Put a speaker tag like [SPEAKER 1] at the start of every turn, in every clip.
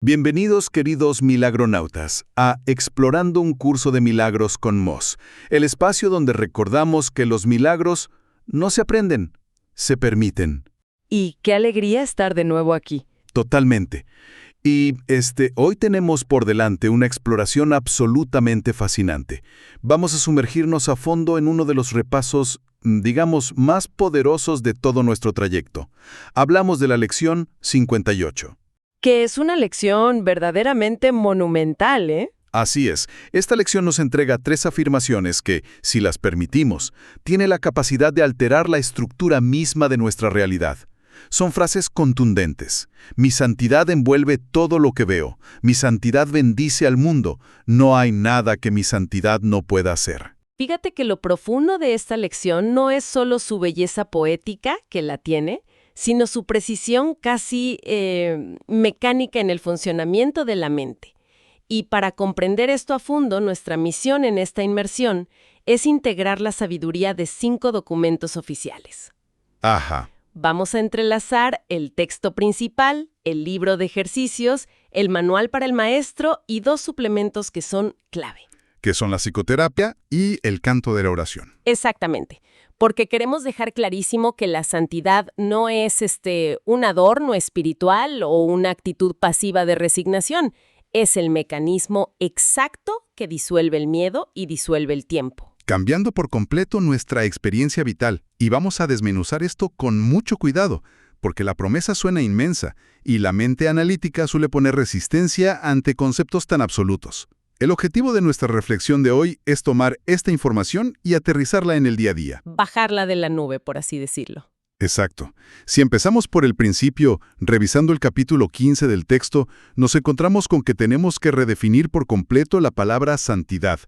[SPEAKER 1] Bienvenidos, queridos milagronautas, a Explorando un curso de milagros con Moss, el espacio donde recordamos que los milagros no se aprenden, se permiten.
[SPEAKER 2] Y qué alegría estar de nuevo aquí.
[SPEAKER 1] Totalmente. Y hoy tenemos por delante una exploración absolutamente fascinante. Vamos a sumergirnos a fondo en uno de los repasos, digamos, más poderosos de todo nuestro trayecto. Hablamos de la lección 58.
[SPEAKER 2] Que es una lección verdaderamente monumental, ¿eh?
[SPEAKER 1] Así es. Esta lección nos entrega 3 afirmaciones que, si las permitimos, tiene la capacidad de alterar la estructura misma de nuestra realidad. Son frases contundentes. Mi santidad envuelve todo lo que veo. Mi santidad bendice al mundo. No hay nada que mi santidad no pueda hacer.
[SPEAKER 2] Fíjate que lo profundo de esta lección no es solo su belleza poética, que la tiene, sino su precisión casi mecánica en el funcionamiento de la mente. Y para comprender esto a fondo, nuestra misión en esta inmersión es integrar la sabiduría de 5 documentos oficiales.
[SPEAKER 1] Ajá.
[SPEAKER 2] Vamos a entrelazar el texto principal, el libro de ejercicios, el manual para el maestro y 2 suplementos que son clave.
[SPEAKER 1] Que son la psicoterapia y el canto de la oración.
[SPEAKER 2] Exactamente, porque queremos dejar clarísimo que la santidad no es un adorno espiritual o una actitud pasiva de resignación. Es el mecanismo exacto que disuelve el miedo y disuelve el tiempo.
[SPEAKER 3] Cambiando por completo nuestra experiencia vital. Y vamos a desmenuzar esto con mucho cuidado, porque la promesa suena inmensa y la mente analítica suele poner resistencia ante conceptos tan absolutos. El objetivo de nuestra reflexión de hoy es tomar esta información y aterrizarla en el día a día.
[SPEAKER 2] Bajarla de la nube, por así decirlo.
[SPEAKER 3] Exacto. Si empezamos por el principio, revisando el capítulo 15 del texto, nos encontramos con que tenemos que redefinir por completo la palabra santidad.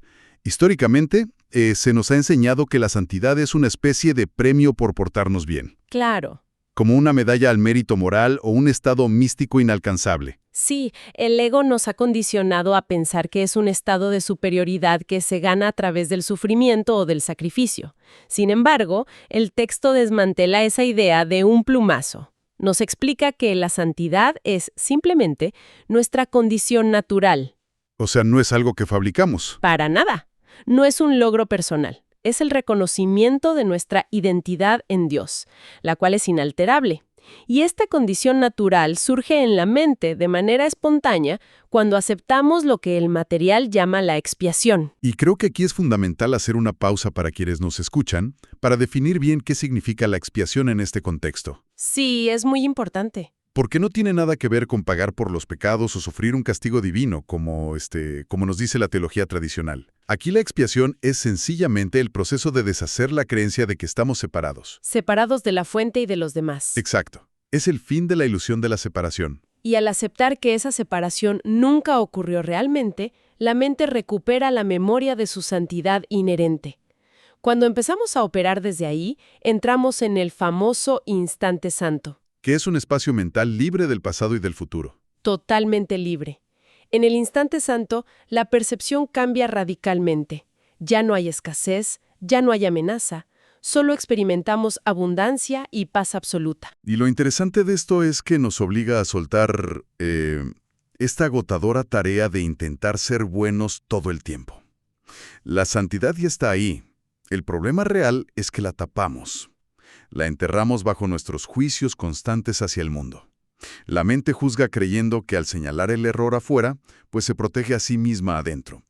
[SPEAKER 3] Históricamente, se nos ha enseñado que la santidad es una especie de premio por portarnos bien.
[SPEAKER 2] Claro.
[SPEAKER 3] Como una medalla al mérito moral o un estado místico inalcanzable.
[SPEAKER 2] Sí, el ego nos ha condicionado a pensar que es un estado de superioridad que se gana a través del sufrimiento o del sacrificio. Sin embargo, el texto desmantela esa idea de un plumazo. Nos explica que la santidad es simplemente nuestra condición natural.
[SPEAKER 3] O sea, no es algo que fabricamos.
[SPEAKER 2] Para nada. No es un logro personal. Es el reconocimiento de nuestra identidad en Dios, la cual es inalterable. Y esta condición natural surge en la mente de manera espontánea cuando aceptamos lo que el material llama la expiación.
[SPEAKER 3] Y creo que aquí es fundamental hacer una pausa para quienes nos escuchan, para definir bien qué significa la expiación en este contexto.
[SPEAKER 2] Sí, es muy importante.
[SPEAKER 3] Porque no tiene nada que ver con pagar por los pecados o sufrir un castigo divino, como nos dice la teología tradicional. Aquí la expiación es sencillamente el proceso de deshacer la creencia de que estamos separados.
[SPEAKER 2] Separados de la fuente y de los demás.
[SPEAKER 3] Exacto. Es el fin de la ilusión de la separación.
[SPEAKER 2] Y al aceptar que esa separación nunca ocurrió realmente, la mente recupera la memoria de su santidad inherente. Cuando empezamos a operar desde ahí, entramos en el famoso instante santo.
[SPEAKER 3] Que es un espacio mental libre del pasado y del futuro.
[SPEAKER 2] Totalmente libre. En el instante santo, la percepción cambia radicalmente. Ya no hay escasez, ya no hay amenaza, solo experimentamos abundancia y paz absoluta.
[SPEAKER 3] Y lo interesante de esto es que nos obliga a soltar esta agotadora tarea de intentar ser buenos todo el tiempo. La santidad ya está ahí. El problema real es que la tapamos. La enterramos bajo nuestros juicios constantes hacia el mundo. La mente juzga creyendo que al señalar el error afuera, pues se protege a sí misma adentro.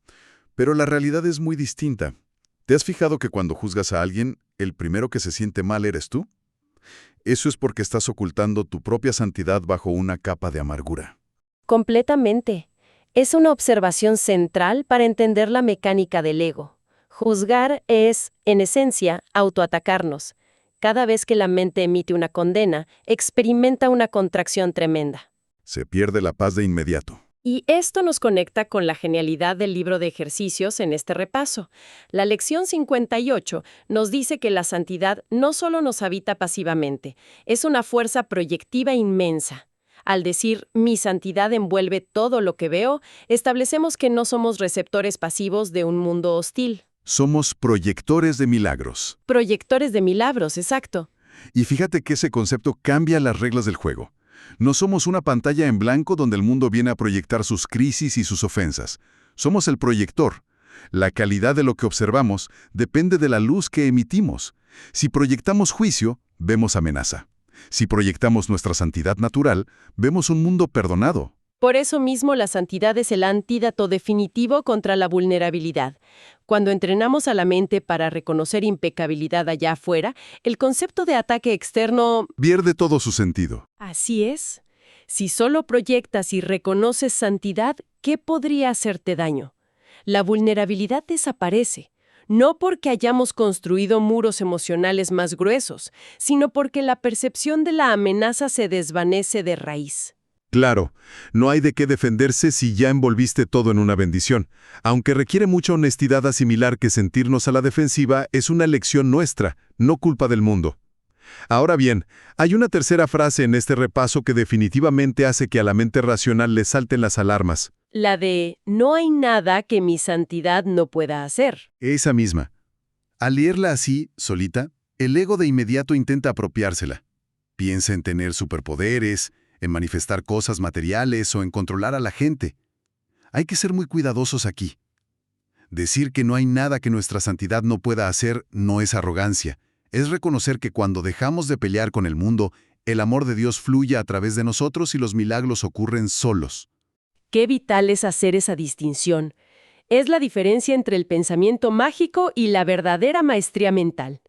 [SPEAKER 3] Pero la realidad es muy distinta. ¿Te has fijado que cuando juzgas a alguien, el primero que se siente mal eres tú? Eso es porque estás ocultando tu propia santidad bajo una capa de amargura.
[SPEAKER 2] Completamente. Es una observación central para entender la mecánica del ego. Juzgar es, en esencia, autoatacarnos. Cada vez que la mente emite una condena, experimenta una contracción tremenda.
[SPEAKER 3] Se pierde la paz de inmediato.
[SPEAKER 2] Y esto nos conecta con la genialidad del libro de ejercicios en este repaso. La lección 58 nos dice que la santidad no solo nos habita pasivamente, es una fuerza proyectiva inmensa. Al decir, mi santidad envuelve todo lo que veo, establecemos que no somos receptores pasivos de un mundo hostil.
[SPEAKER 3] Somos proyectores de milagros.
[SPEAKER 2] Proyectores de milagros, exacto.
[SPEAKER 3] Y fíjate que ese concepto cambia las reglas del juego. No somos una pantalla en blanco donde el mundo viene a proyectar sus crisis y sus ofensas. Somos el proyector. La calidad de lo que observamos depende de la luz que emitimos. Si proyectamos juicio, vemos amenaza. Si proyectamos nuestra santidad natural, vemos un mundo perdonado.
[SPEAKER 2] Por eso mismo la santidad es el antídoto definitivo contra la vulnerabilidad. Cuando entrenamos a la mente para reconocer impecabilidad allá afuera, el concepto de ataque externo...
[SPEAKER 3] Pierde todo su sentido.
[SPEAKER 2] Así es. Si solo proyectas y reconoces santidad, ¿qué podría hacerte daño? La vulnerabilidad desaparece. No porque hayamos construido muros emocionales más gruesos, sino porque la percepción de la amenaza se desvanece de raíz.
[SPEAKER 3] Claro, no hay de qué defenderse si ya envolviste todo en una bendición. Aunque requiere mucha honestidad asimilar que sentirnos a la defensiva es una elección nuestra, no culpa del mundo. Ahora bien, hay una tercera frase en este repaso que definitivamente hace que a la mente racional le salten las alarmas.
[SPEAKER 2] La de no hay nada que mi santidad no pueda hacer.
[SPEAKER 3] Esa misma. Al leerla así, solita, el ego de inmediato intenta apropiársela. Piensa en tener superpoderes, en manifestar cosas materiales o en controlar a la gente. Hay que ser muy cuidadosos aquí. Decir que no hay nada que nuestra santidad no pueda hacer no es arrogancia. Es reconocer que cuando dejamos de pelear con el mundo, el amor de Dios fluye a través de nosotros y los milagros ocurren solos.
[SPEAKER 2] Qué vital es hacer esa distinción. Es la diferencia entre el pensamiento mágico y la verdadera maestría mental.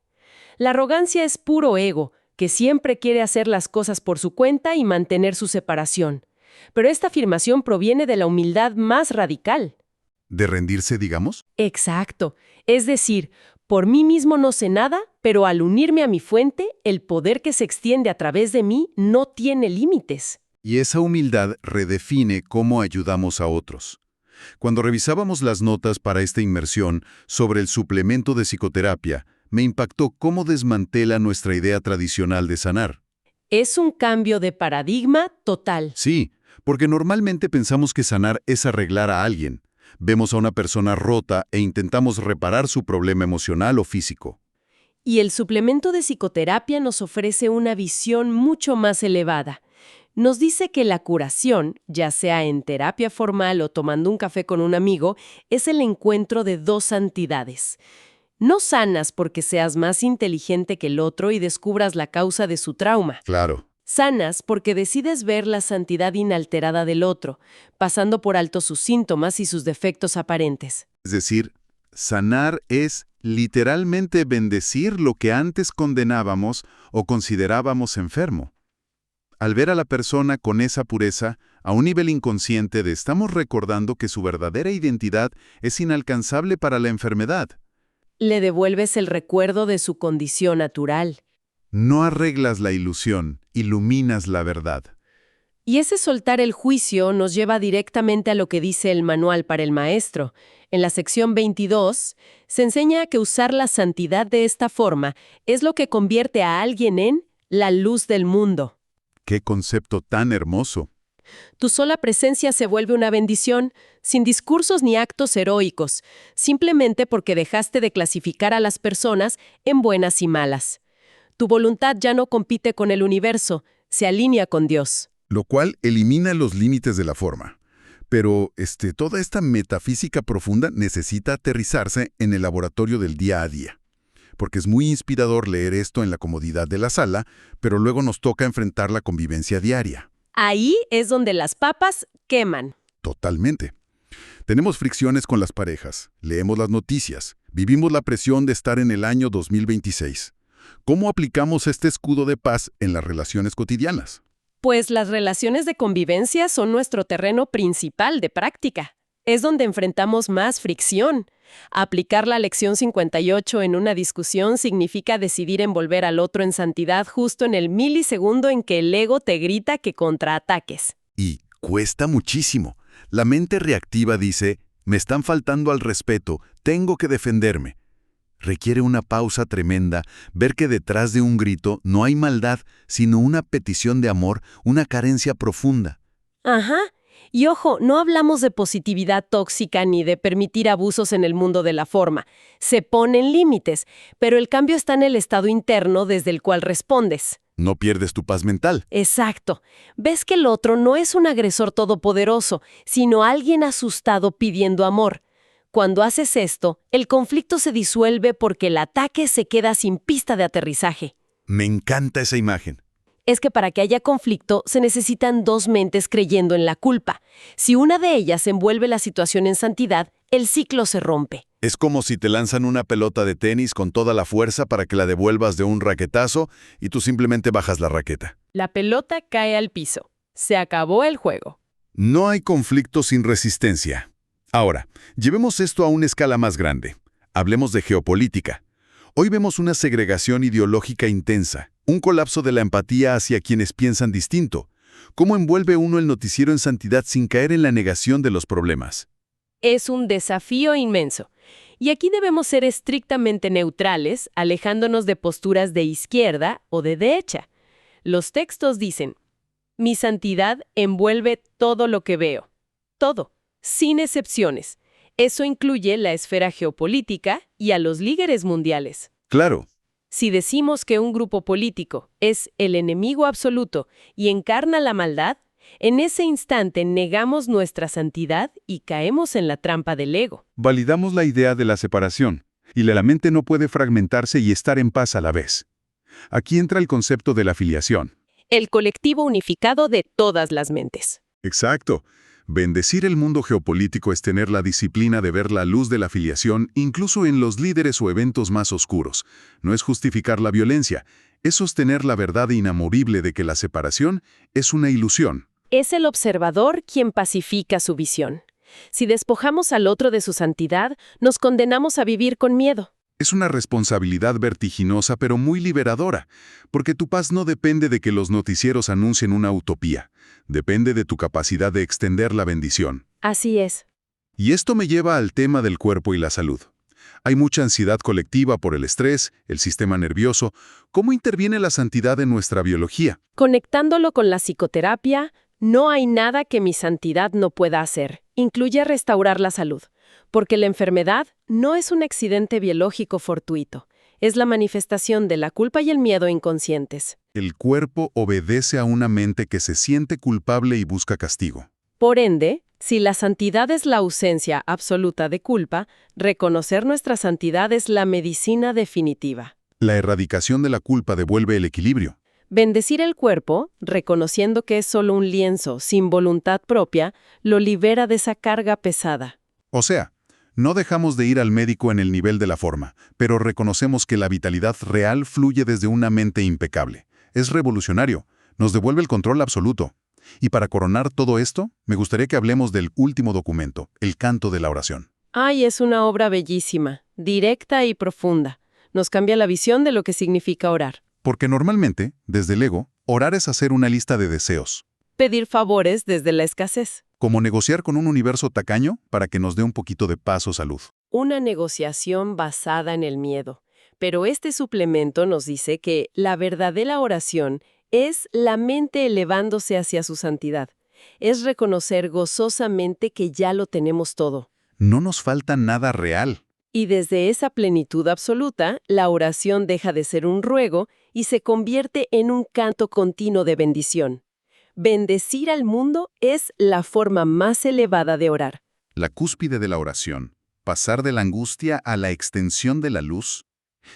[SPEAKER 2] La arrogancia es puro ego, que siempre quiere hacer las cosas por su cuenta y mantener su separación. Pero esta afirmación proviene de la humildad más radical.
[SPEAKER 3] ¿De rendirse, digamos?
[SPEAKER 2] Exacto. Es decir, por mí mismo no sé nada, pero al unirme a mi fuente, el poder que se extiende a través de mí no tiene límites.
[SPEAKER 3] Y esa humildad redefine cómo ayudamos a otros. Cuando revisábamos las notas para esta inmersión sobre el suplemento de psicoterapia, me impactó cómo desmantela nuestra idea tradicional de sanar.
[SPEAKER 2] Es un cambio de paradigma total.
[SPEAKER 3] Sí, porque normalmente pensamos que sanar es arreglar a alguien. Vemos a una persona rota e intentamos reparar su problema emocional o físico.
[SPEAKER 2] Y el suplemento de psicoterapia nos ofrece una visión mucho más elevada. Nos dice que la curación, ya sea en terapia formal o tomando un café con un amigo, es el encuentro de dos santidades. No sanas porque seas más inteligente que el otro y descubras la causa de su trauma.
[SPEAKER 3] Claro.
[SPEAKER 2] Sanas porque decides ver la santidad inalterada del otro, pasando por alto sus síntomas y sus defectos aparentes.
[SPEAKER 3] Es decir, sanar es literalmente bendecir lo que antes condenábamos o considerábamos enfermo. Al ver a la persona con esa pureza, a un nivel inconsciente estamos recordando que su verdadera identidad es inalcanzable para la enfermedad.
[SPEAKER 2] Le devuelves el recuerdo de su condición natural.
[SPEAKER 3] No arreglas la ilusión, iluminas la verdad.
[SPEAKER 2] Y ese soltar el juicio nos lleva directamente a lo que dice el manual para el maestro. En la sección 22, se enseña que usar la santidad de esta forma es lo que convierte a alguien en la luz del mundo.
[SPEAKER 3] ¡Qué concepto tan hermoso!
[SPEAKER 2] Tu sola presencia se vuelve una bendición, sin discursos ni actos heroicos, simplemente porque dejaste de clasificar a las personas en buenas y malas. Tu voluntad ya no compite con el universo, se alinea con Dios.
[SPEAKER 3] Lo cual elimina los límites de la forma. Pero toda esta metafísica profunda necesita aterrizarse en el laboratorio del día a día. Porque es muy inspirador leer esto en la comodidad de la sala, pero luego nos toca enfrentar la convivencia diaria.
[SPEAKER 2] Ahí es donde las papas queman.
[SPEAKER 3] Totalmente. Tenemos fricciones con las parejas, leemos las noticias, vivimos la presión de estar en el año 2026. ¿Cómo aplicamos este escudo de paz en las relaciones cotidianas?
[SPEAKER 2] Pues las relaciones de convivencia son nuestro terreno principal de práctica. Es donde enfrentamos más fricción. Aplicar la lección 58 en una discusión significa decidir envolver al otro en santidad justo en el milisegundo en que el ego te grita que contraataques.
[SPEAKER 3] Y cuesta muchísimo. La mente reactiva dice, me están faltando al respeto, tengo que defenderme. Requiere una pausa tremenda, ver que detrás de un grito no hay maldad, sino una petición de amor, una carencia profunda.
[SPEAKER 2] Ajá, Y ojo, no hablamos de positividad tóxica ni de permitir abusos en el mundo de la forma. Se ponen límites, pero el cambio está en el estado interno desde el cual respondes.
[SPEAKER 3] No pierdes tu paz mental.
[SPEAKER 2] Exacto. Ves que el otro no es un agresor todopoderoso, sino alguien asustado pidiendo amor. Cuando haces esto, el conflicto se disuelve porque el ataque se queda sin pista de aterrizaje.
[SPEAKER 3] Me encanta esa imagen.
[SPEAKER 2] Es que para que haya conflicto se necesitan dos mentes creyendo en la culpa. Si una de ellas envuelve la situación en santidad, el ciclo se rompe.
[SPEAKER 3] Es como si te lanzan una pelota de tenis con toda la fuerza para que la devuelvas de un raquetazo y tú simplemente bajas la raqueta.
[SPEAKER 2] La pelota cae al piso. Se acabó el juego.
[SPEAKER 3] No hay conflicto sin resistencia. Ahora, llevemos esto a una escala más grande. Hablemos de geopolítica. Hoy vemos una segregación ideológica intensa, un colapso de la empatía hacia quienes piensan distinto. ¿Cómo envuelve uno el noticiero en santidad sin caer en la negación de los problemas?
[SPEAKER 2] Es un desafío inmenso. Y aquí debemos ser estrictamente neutrales, alejándonos de posturas de izquierda o de derecha. Los textos dicen: mi santidad envuelve todo lo que veo. Todo, sin excepciones. Eso incluye la esfera geopolítica y a los líderes mundiales.
[SPEAKER 3] Claro.
[SPEAKER 2] Si decimos que un grupo político es el enemigo absoluto y encarna la maldad, en ese instante negamos nuestra santidad y caemos en la trampa del ego.
[SPEAKER 4] Validamos la idea de la separación, y la mente no puede fragmentarse y estar en paz a la vez. Aquí entra el concepto de la filiación.
[SPEAKER 2] El colectivo unificado de todas las mentes.
[SPEAKER 4] Exacto. Bendecir el mundo geopolítico es tener la disciplina de ver la luz de la filiación incluso en los líderes o eventos más oscuros. No es justificar la violencia, es sostener la verdad inamovible de que la separación es una ilusión.
[SPEAKER 2] Es el observador quien pacifica su visión. Si despojamos al otro de su santidad, nos condenamos a vivir con miedo.
[SPEAKER 4] Es una responsabilidad vertiginosa pero muy liberadora, porque tu paz no depende de que los noticieros anuncien una utopía, depende de tu capacidad de extender la bendición.
[SPEAKER 2] Así es.
[SPEAKER 4] Y esto me lleva al tema del cuerpo y la salud. Hay mucha ansiedad colectiva por el estrés, el sistema nervioso. ¿Cómo interviene la santidad en nuestra biología?
[SPEAKER 2] Conectándolo con la psicoterapia, no hay nada que mi santidad no pueda hacer. Incluye restaurar la salud. Porque la enfermedad no es un accidente biológico fortuito, es la manifestación de la culpa y el miedo inconscientes.
[SPEAKER 4] El cuerpo obedece a una mente que se siente culpable y busca castigo.
[SPEAKER 2] Por ende, si la santidad es la ausencia absoluta de culpa, reconocer nuestra santidad es la medicina definitiva.
[SPEAKER 4] La erradicación de la culpa devuelve el equilibrio.
[SPEAKER 2] Bendecir el cuerpo, reconociendo que es solo un lienzo sin voluntad propia, lo libera de esa carga pesada.
[SPEAKER 4] O sea, no dejamos de ir al médico en el nivel de la forma, pero reconocemos que la vitalidad real fluye desde una mente impecable. Es revolucionario, nos devuelve el control absoluto. Y para coronar todo esto, me gustaría que hablemos del último documento, el canto de la oración.
[SPEAKER 2] Ay, es una obra bellísima, directa y profunda. Nos cambia la visión de lo que significa orar.
[SPEAKER 4] Porque normalmente, desde el ego, orar es hacer una lista de deseos.
[SPEAKER 2] Pedir favores desde la escasez.
[SPEAKER 4] Como negociar con un universo tacaño para que nos dé un poquito de paz o salud.
[SPEAKER 2] Una negociación basada en el miedo. Pero este suplemento nos dice que la verdadera oración es la mente elevándose hacia su santidad. Es reconocer gozosamente que ya lo tenemos todo.
[SPEAKER 4] No nos falta nada real.
[SPEAKER 2] Y desde esa plenitud absoluta, la oración deja de ser un ruego y se convierte en un canto continuo de bendición. Bendecir al mundo es la forma más elevada de orar.
[SPEAKER 4] La cúspide de la oración, pasar de la angustia a la extensión de la luz.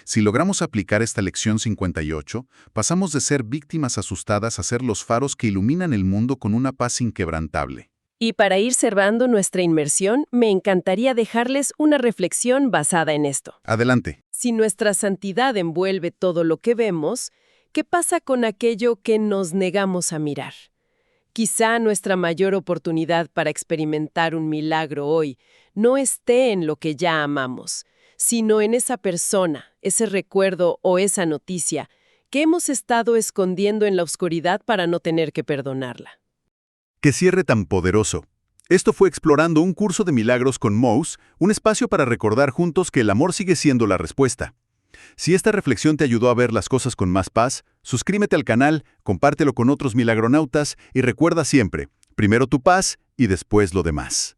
[SPEAKER 4] Si logramos aplicar esta lección 58, pasamos de ser víctimas asustadas a ser los faros que iluminan el mundo con una paz inquebrantable.
[SPEAKER 2] Y para ir cerrando nuestra inmersión, me encantaría dejarles una reflexión basada en esto.
[SPEAKER 4] Adelante.
[SPEAKER 2] Si nuestra santidad envuelve todo lo que vemos, ¿qué pasa con aquello que nos negamos a mirar? Quizá nuestra mayor oportunidad para experimentar un milagro hoy no esté en lo que ya amamos, sino en esa persona, ese recuerdo o esa noticia que hemos estado escondiendo en la oscuridad para no tener que perdonarla.
[SPEAKER 1] ¡Qué cierre tan poderoso! Esto fue Explorando un curso de milagros con Mouse, un espacio para recordar juntos que el amor sigue siendo la respuesta. Si esta reflexión te ayudó a ver las cosas con más paz, suscríbete al canal, compártelo con otros milagronautas y recuerda siempre, primero tu paz
[SPEAKER 3] y después lo demás.